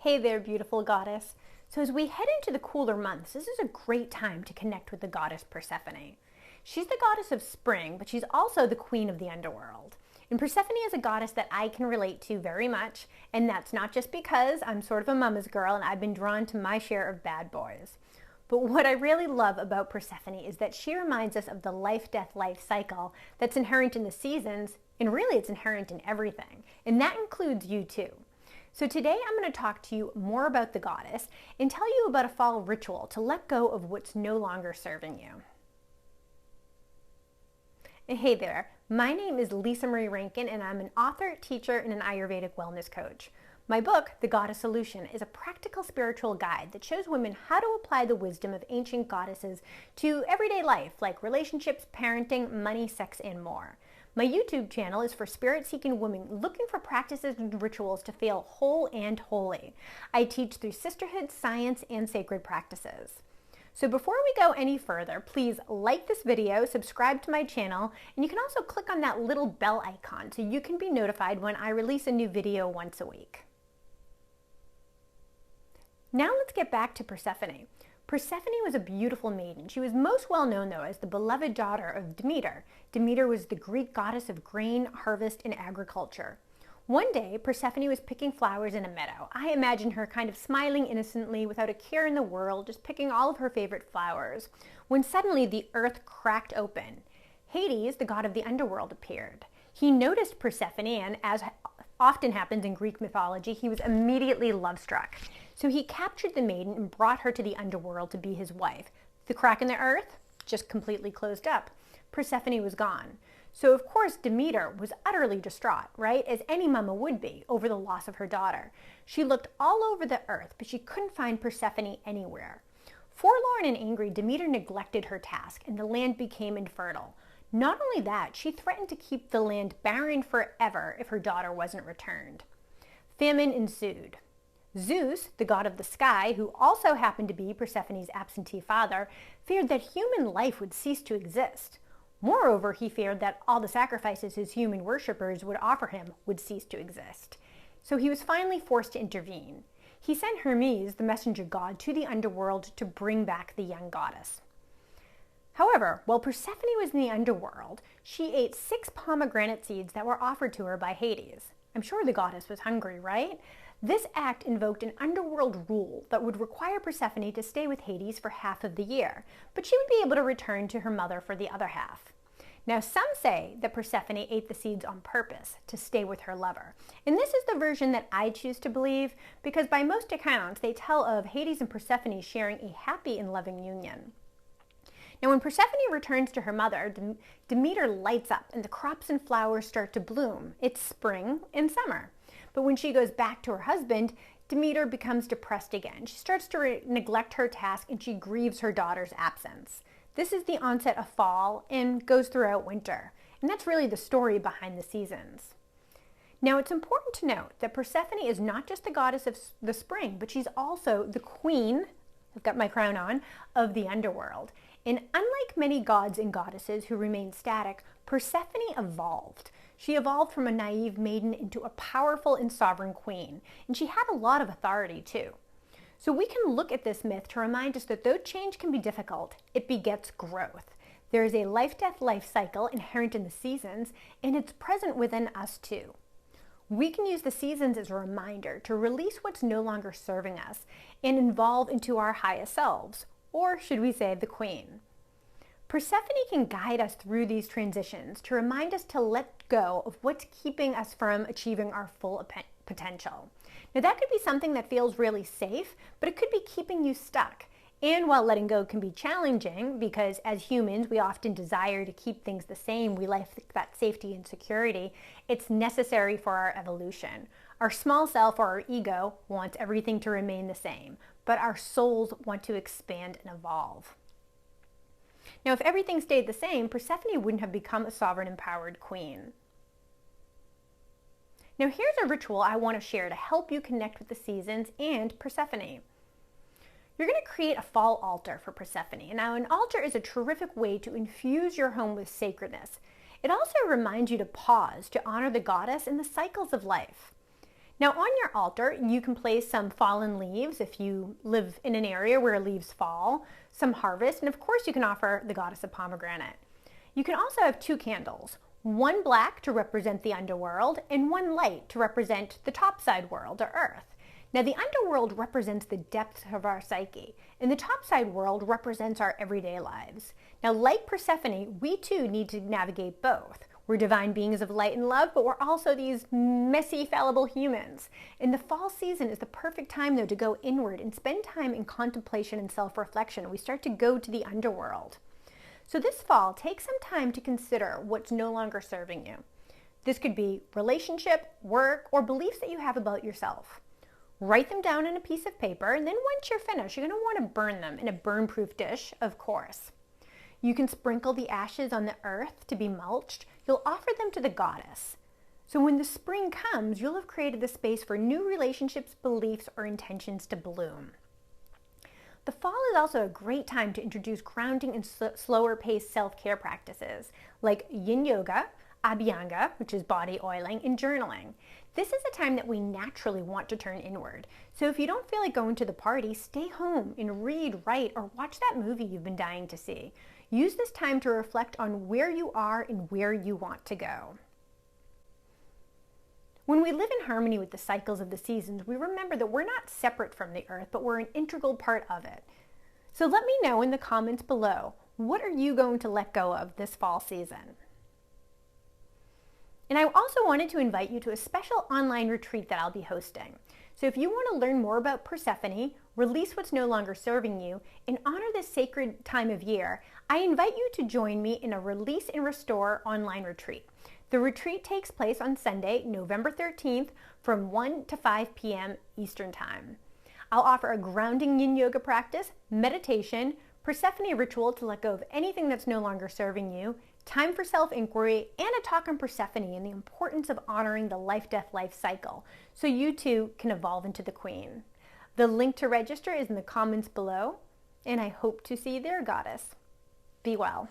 Hey there, beautiful goddess. So as we head into the cooler months, this is a great time to connect with the goddess Persephone. She's the goddess of spring, but she's also the queen of the underworld. And Persephone is a goddess that I can relate to very much, and that's not just because I'm sort of a mama's girl and I've been drawn to my share of bad boys. But what I really love about Persephone is that she reminds us of the life-death-life cycle that's inherent in the seasons, and really it's inherent in everything. And that includes you too. So today I'm going to talk to you more about the goddess and tell you about a fall ritual to let go of what's no longer serving you. Hey there, my name is Lisa Marie Rankin and I'm an author, teacher, and an Ayurvedic wellness coach. My book, The Goddess Solution, is a practical spiritual guide that shows women how to apply the wisdom of ancient goddesses to everyday life, like relationships, parenting, money, sex, and more. My YouTube channel is for spirit-seeking women looking for practices and rituals to feel whole and holy. I teach through sisterhood, science, and sacred practices. So before we go any further, please like this video, subscribe to my channel, and you can also click on that little bell icon so you can be notified when I release a new video once a week. Now let's get back to Persephone. Persephone was a beautiful maiden. She was most well known, though, as the beloved daughter of Demeter. Demeter was the Greek goddess of grain, harvest, and agriculture. One day, Persephone was picking flowers in a meadow. I imagine her kind of smiling innocently without a care in the world, just picking all of her favorite flowers, when suddenly the earth cracked open. Hades, the god of the underworld, appeared. He noticed Persephone, and as often happens in Greek mythology, he was immediately love-struck. So he captured the maiden and brought her to the underworld to be his wife. The crack in the earth just completely closed up. Persephone was gone. So of course Demeter was utterly distraught, right? As any mama would be over the loss of her daughter. She looked all over the earth, but she couldn't find Persephone anywhere. Forlorn and angry, Demeter neglected her task and the land became infertile. Not only that, she threatened to keep the land barren forever if her daughter wasn't returned. Famine ensued. Zeus, the god of the sky, who also happened to be Persephone's absentee father, feared that human life would cease to exist. Moreover, he feared that all the sacrifices his human worshippers would offer him would cease to exist. So he was finally forced to intervene. He sent Hermes, the messenger god, to the underworld to bring back the young goddess. However, while Persephone was in the underworld, she ate 6 pomegranate seeds that were offered to her by Hades. I'm sure the goddess was hungry, right? This act invoked an underworld rule that would require Persephone to stay with Hades for half of the year, but she would be able to return to her mother for the other half. Now, some say that Persephone ate the seeds on purpose to stay with her lover. And this is the version that I choose to believe because by most accounts, they tell of Hades and Persephone sharing a happy and loving union. Now, when Persephone returns to her mother, Demeter lights up and the crops and flowers start to bloom. It's spring and summer. But when she goes back to her husband, Demeter becomes depressed again. She starts to neglect her task and she grieves her daughter's absence. This is the onset of fall and goes throughout winter. And that's really the story behind the seasons. Now, it's important to note that Persephone is not just the goddess of the spring, but she's also the queen, I've got my crown on, of the underworld. And unlike many gods and goddesses who remain static, Persephone evolved. She evolved from a naive maiden into a powerful and sovereign queen, and she had a lot of authority too. So we can look at this myth to remind us that though change can be difficult, it begets growth. There is a life-death-life cycle inherent in the seasons, and it's present within us too. We can use the seasons as a reminder to release what's no longer serving us and evolve into our highest selves, or should we say the queen. Persephone can guide us through these transitions to remind us to let go of what's keeping us from achieving our full potential. Now that could be something that feels really safe, but it could be keeping you stuck. And while letting go can be challenging, because as humans we often desire to keep things the same, we like that safety and security, it's necessary for our evolution. Our small self or our ego wants everything to remain the same, but our souls want to expand and evolve. Now, if everything stayed the same, Persephone wouldn't have become a sovereign, empowered queen. Now, here's a ritual I want to share to help you connect with the seasons and Persephone. You're going to create a fall altar for Persephone. Now, an altar is a terrific way to infuse your home with sacredness. It also reminds you to pause, to honor the goddess and the cycles of life. Now on your altar, you can place some fallen leaves if you live in an area where leaves fall, some harvest, and of course you can offer the goddess a pomegranate. You can also have 2 candles, one black to represent the underworld and one light to represent the topside world or earth. Now the underworld represents the depths of our psyche, and the topside world represents our everyday lives. Now like Persephone, we too need to navigate both. We're divine beings of light and love, but we're also these messy, fallible humans. And the fall season is the perfect time, though, to go inward and spend time in contemplation and self-reflection. We start to go to the underworld. So this fall, take some time to consider what's no longer serving you. This could be relationship, work, or beliefs that you have about yourself. Write them down on a piece of paper, and then once you're finished, you're going to want to burn them in a burn-proof dish, of course. You can sprinkle the ashes on the earth to be mulched. You'll offer them to the goddess. So when the spring comes, you'll have created the space for new relationships, beliefs, or intentions to bloom. The fall is also a great time to introduce grounding and slower-paced self-care practices like yin yoga, abhyanga, which is body oiling, and journaling. This is a time that we naturally want to turn inward. So if you don't feel like going to the party, stay home and read, write, or watch that movie you've been dying to see. Use this time to reflect on where you are and where you want to go. When we live in harmony with the cycles of the seasons, we remember that we're not separate from the earth, but we're an integral part of it. So let me know in the comments below, what are you going to let go of this fall season? And I also wanted to invite you to a special online retreat that I'll be hosting. So if you want to learn more about Persephone, release what's no longer serving you, and honor this sacred time of year, I invite you to join me in a Release and Restore online retreat. The retreat takes place on Sunday, November 13th from 1 to 5 p.m. Eastern Time. I'll offer a grounding yin yoga practice, meditation, Persephone ritual to let go of anything that's no longer serving you, time for self-inquiry, and a talk on Persephone and the importance of honoring the life-death-life cycle so you too can evolve into the queen. The link to register is in the comments below, and I hope to see you there, goddess. Be well.